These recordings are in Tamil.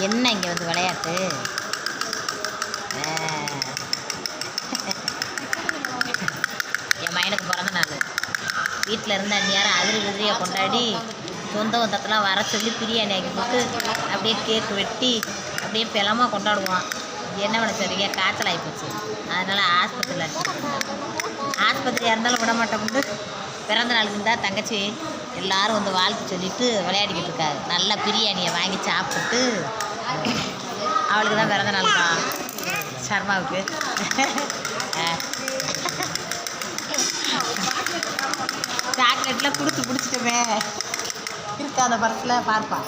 என்ன இங்கே வந்து விளையாட்டு? என் பையனுக்கு பிறந்த நாள் வீட்டில் இருந்த நேரம் அதிரி விதிரியாக கொண்டாடி சொந்த பந்தத்தெலாம் வர சொல்லி பிரியாணி ஆக்கி போட்டு அப்படியே கேக்கு வெட்டி அப்படியே பிளமாக கொண்டாடுவான். என்ன பண்ண சொல்றீங்க? காய்ச்சல் ஆகிப்போச்சு. அதனால் ஆஸ்பத்திரியில் அடிச்சுட்டு ஆஸ்பத்திரியாக இருந்தாலும் விட மாட்டோம்னு பிறந்த நாளுக்கு இருந்தால் தங்கச்சி எல்லோரும் வந்து வாழ்த்து சொல்லிவிட்டு விளையாடிக்கிட்டு இருக்காரு. நல்லா பிரியாணியை வாங்கி சாப்பிட்டு அவளுக்கு தான் பிறந்த நாள்ப்பா சர்மாவுக்கு. சாக்லேட்லாம் கொடுத்து பிடிச்சிட்டுமே இருக்கா அந்த படத்தில் பார்ப்பான்.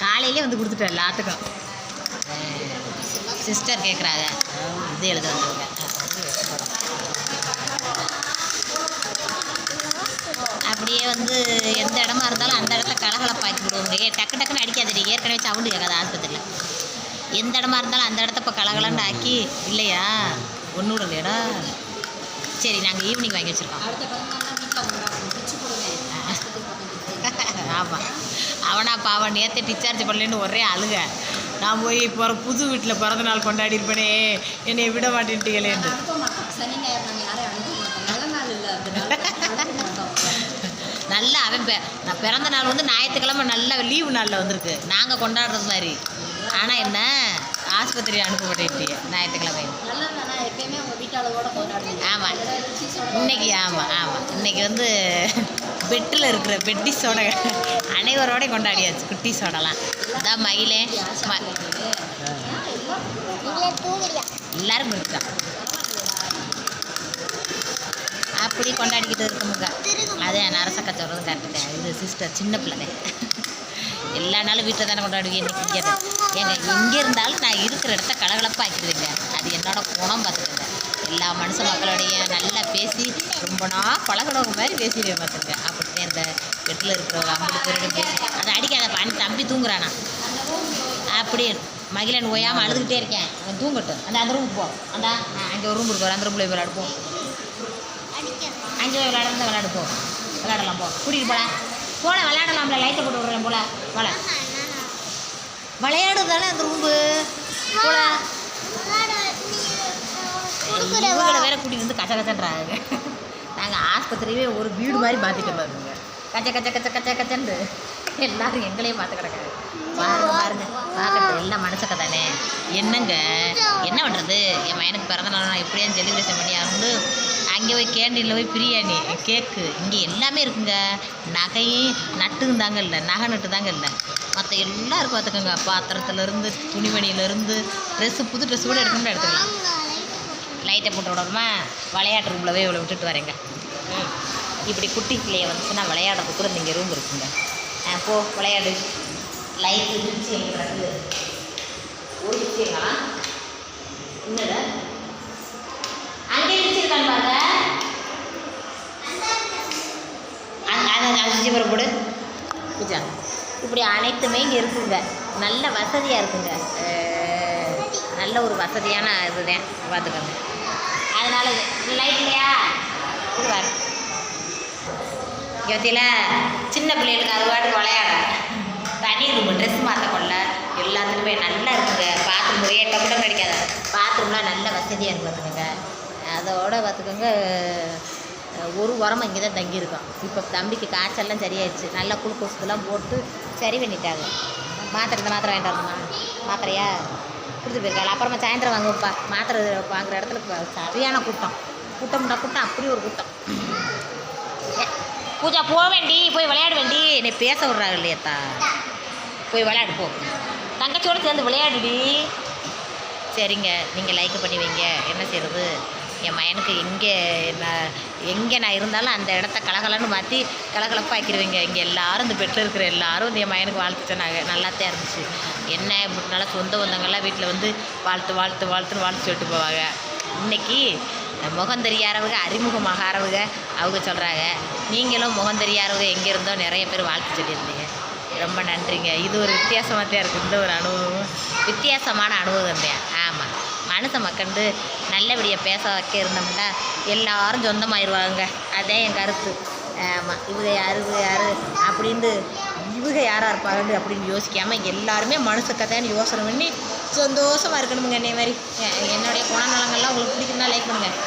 காலையிலே வந்து கொடுத்துட்டேன் எல்லாத்துக்கும். சிஸ்டர் கேட்குறாங்க இது எழுத வந்துருங்க. அப்படியே வந்து எந்த இடமா இருந்தாலும் அந்த இடத்த கலகலப்பாக்கி விடுவோங்க. டக்கு டக்குன்னு அடிக்காதீங்க, ஏற்கனவே சவுண்டு கேட்காது ஆஸ்பத்திரியில். எந்த இடமா இருந்தாலும் அந்த இடத்த இப்போ கலகலன்னு ஆக்கி இல்லையா ஒன்று இல்லையடா. சரி நாங்கள் ஈவினிங் வாங்கி வச்சுருக்கோம். ஆமாம் அவனா பாவன் நேற்று டிஸ்சார்ஜ் பண்ணலன்னு ஒரே அழுக. நான் போய் இப்போ புது வீட்டில் பிறந்த நாள் கொண்டாடி இருப்பேனே என்னை விட மாட்டேன்ட்டீங்களேன்னு. நல்லா அவன் நான் பிறந்த நாள் வந்து ஞாயிற்றுக்கிழமை நல்ல லீவு நாளில் வந்திருக்கு நாங்கள் கொண்டாடுறது மாதிரி. ஆனால் என்ன ஆஸ்பத்திரி அனுப்பப்பட்டு ஞாயிற்றுக்கிழமை. ஆமாம் இன்னைக்கு இன்னைக்கு வந்து பெட்டில் இருக்கிற பெட்டிஸோட அனைவரோடையும் கொண்டாடியாச்சு. குட்டிஸோடலாம் அதான் மயிலே எல்லாரும் இருக்கான். அப்படி கொண்டாடிக்கிட்டு இருக்கமுங்க. அதே நரசக்கா சொல்கிறதும் கரெக்டு. இது சிஸ்டர் சின்ன பிள்ளை எல்லா நாளும் வீட்டில் தானே கொண்டாடுவீங்க. இன்றைக்கி எங்கே இருந்தாலும் நான் இருக்கிற இடத்த கலகலப்பாக ஆக்கிடுவேங்க. அது என்னோட குணம் பார்த்துக்கங்க. எல்லா மனுஷ மக்களோடைய நல்லா பேசி ரொம்ப நாள் பழகினவங்க மாதிரி பேசிடுவேன் பார்த்துங்க. அப்படித்தான் இந்த வீட்டில் இருக்கிறவங்க 50 பேருக்கும் பேசி அதை அடிக்காத பாணி தம்பி தூங்குறானா அப்படி மகிழன் ஓயாமல் அழுதுகிட்டே இருக்கேன். அவன் தூங்கட்டும். அந்த ரூமுக்கு போ. அங்கே ஒரு ரூம் இருக்கு, அந்த ரூமில் விளையாடுப்போம். அங்கே விளையாடுப்போம். விளையாடலாம் போ. கூட்டிகிட்டு போல விளையாடலாம்ல. லைட்டை போட்டு விடுறேன் போல விளையாடுதானே அந்த ரூம்பு போல. இவங்களை வேற கூட்டிகிட்டு வந்து கச்சன்றாங்க. நாங்கள் ஆஸ்பத்திரியே ஒரு வீடு மாதிரி மாற்றிட்டு பாருங்க. கச்சன்னு எல்லாரும் எங்களையும் பார்த்து கிடக்காது. பாருங்க பார்க்கறது எல்லாம் மனுஷக்க தானே. என்னங்க என்ன பண்ணுறது? என் பையனுக்கு பிறந்த நாள் நான் எப்படியான்னு செலிப்ரேஷன் பண்ணி ஆகணும்னு அங்கே போய் கேண்டீனில் போய் பிரியாணி கேக்கு இங்கே எல்லாமே இருக்குங்க. நகையும் நட்டுங்க தாங்க இல்லை, நகை நட்டு தாங்க இல்லை, மற்ற எல்லாம் இருக்கும் பார்த்துக்கோங்க. பாத்திரத்துலேருந்து துணிமணியிலேருந்து புது ட்ரெஸ்ஸு கூட எடுக்கணும்னு எடுத்துக்கலாம். லைட்டை போட்டு விடணுமா? விளையாட்டு ரூமில் போய் இவ்வளோ விட்டுட்டு வரேங்க. இப்படி குட்டி பிள்ளைய வந்துச்சுன்னா விளையாடுறதுக்கு கூட இங்கே ரூம் இருக்குங்க. போ விளையாடு. லைட் இருந்துச்சு எங்களுக்கு ஒரு விஷயங்களா இன்னும் அங்கே இருந்துச்சிருக்கான்னு பாருங்க. அஞ்சு பேரை போடு பூஜா. இப்படி அனைத்துமே இங்கே இருக்குங்க. நல்ல வசதியாக இருக்குங்க. நல்ல ஒரு வசதியான இதுதான் பார்த்துக்கோங்க. அதனால் லைட் இல்லையா இதுவார் இங்கே சின்ன பிள்ளைகளுக்கு அது பாட்டுக்கு விளையாட தனி ரூம் ட்ரெஸ் மாற்றக்கொள்ள எல்லாத்துக்குமே நல்லா இருக்குங்க. பாத்ரூம் ஒரே டப்புடம் கிடைக்காத பாத்ரூம்லாம் நல்ல வசதியாக இருக்கு பார்த்துக்கோங்க. அதோட பார்த்துக்கோங்க ஒரு வாரமாக இங்கே தான் தங்கியிருக்கோம். இப்போ தம்பிக்கு காய்ச்சல்லாம் சரியாயிடுச்சு. நல்லா குளுக்கோஸ்லாம் போட்டு சரி பண்ணிட்டாங்க. மாத்திரை வாங்கிட்டு வரணுமா? மாத்திரையா கொடுத்து போயிருக்காங்க. அப்புறமா சாயந்தரம் வாங்குவோம்ப்பா. மாத்திரை வாங்குகிற இடத்துல சரியான கூட்டம் அப்படி ஒரு கூட்டம். பூஜா போக வேண்டி போய் விளையாட வேண்டி என்னை பேச விட்றாங்க இல்லையாத்தா. போய் விளையாடு போ. தங்கச்சியோடு சேர்ந்து விளையாடுடி. சரிங்க நீங்கள் லைக் பண்ணி வைங்க. என்ன செய்கிறது? என் மயனுக்கு எங்கே நான் இருந்தாலும் அந்த இடத்த கலகலன்னு மாற்றி கலகலப்பாக்கிடுவீங்க. இங்கே எல்லோரும் இந்த பெட்டில் இருக்கிற எல்லோரும் இந்த என் மயனுக்கு வாழ்த்து சொன்னாங்க. நல்லாத்தான் இருந்துச்சு. என்ன இப்படினால சொந்த பந்தங்கள்லாம் வீட்டில் வந்து வாழ்த்துன்னு சொல்லிட்டு போவாங்க. இன்றைக்கி முகம் தெரியாதவங்க அறிமுகமாக ஆறவங்க அவங்க சொல்கிறாங்க. நீங்களும் முகம் தெரியாதவங்க எங்கே இருந்தோ நிறைய பேர் வாழ்த்து சொல்லியிருந்தீங்க. ரொம்ப நன்றிங்க. இது ஒரு வித்தியாசமாக தான் இருக்குது. இந்த ஒரு அனுபவம் வித்தியாசமான அனுபவம் தான். ஆமாம் மனுஷ மக்கண்டு நல்லபடியாக பேச வைக்க இருந்தோம்னா எல்லாரும் சொந்தமாயிருவாங்க. அதே என் கருத்து. ஆமாம் இவங்க யாரு அப்படின்ட்டு இவங்க யாராக இருப்பாங்க அப்படின்னு யோசிக்காமல் எல்லாருமே மனுஷக்கத்தைன்னு யோசனை பண்ணி சந்தோஷமாக இருக்கணுமுங்க. என்னை மாதிரி என்னுடைய குணநலங்கள்லாம் உங்களுக்கு பிடிக்குன்னா லைக் பண்ணுங்கள்.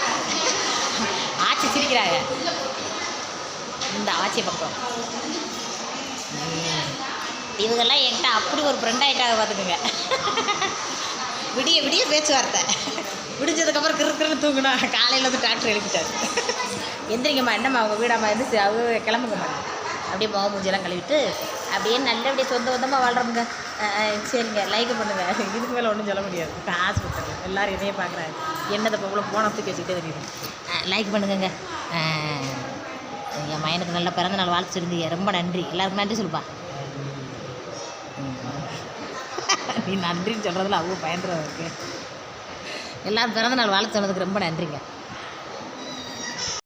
ஆச்சி சிரிக்கிறாங்க. இந்த ஆச்சி பக்கம் இவங்கெல்லாம் என்கிட்ட அப்படி ஒரு ஃப்ரெண்ட் ஆகிட்டாங்க பார்த்துக்குங்க. விடிய விடிய பேச்சுவார்த்தை. விடிஞ்சதுக்கப்புறம் கிறுக்குன்னு தூங்கினா காலையில் வந்து டாக்டர் எழுப்பிட்டார். எந்திரிங்கம்மா, என்னம்மா அவங்க வீடாம்மா இருந்துச்சு, அவங்க கிளம்புங்கம்மா. அப்படியே முக மூஞ்சியெல்லாம் கழுவிட்டு அப்படியே நல்லபடியே சொந்த சொந்தமாக வாழ்கிறோமுங்க. சரிங்க, லைக் பண்ணுங்கள். இதுக்கு மேலே ஒன்றும் சொல்ல முடியாது. ஆஸ்பத்திரி எல்லோரும் இதையே பார்க்குறாங்க. என்னதை போல போனத்துக்கு வச்சுக்கிட்டே தெரியுது. லைக் பண்ணுங்க. என் மயனுக்கு நல்ல பிறந்த நாள் வாழ்த்து சொல்லியிருந்தீங்க, ரொம்ப நன்றி. எல்லாருக்கும் நன்றி சொல்லுப்பா. நீ நன்றின்னு சொல்கிறதுல அவ்வளோ பயந்துருவா இருக்கு. எல்லோரும் பிறந்த நாள் வாழ்த்து சொன்னதுக்கு ரொம்ப நன்றிங்க.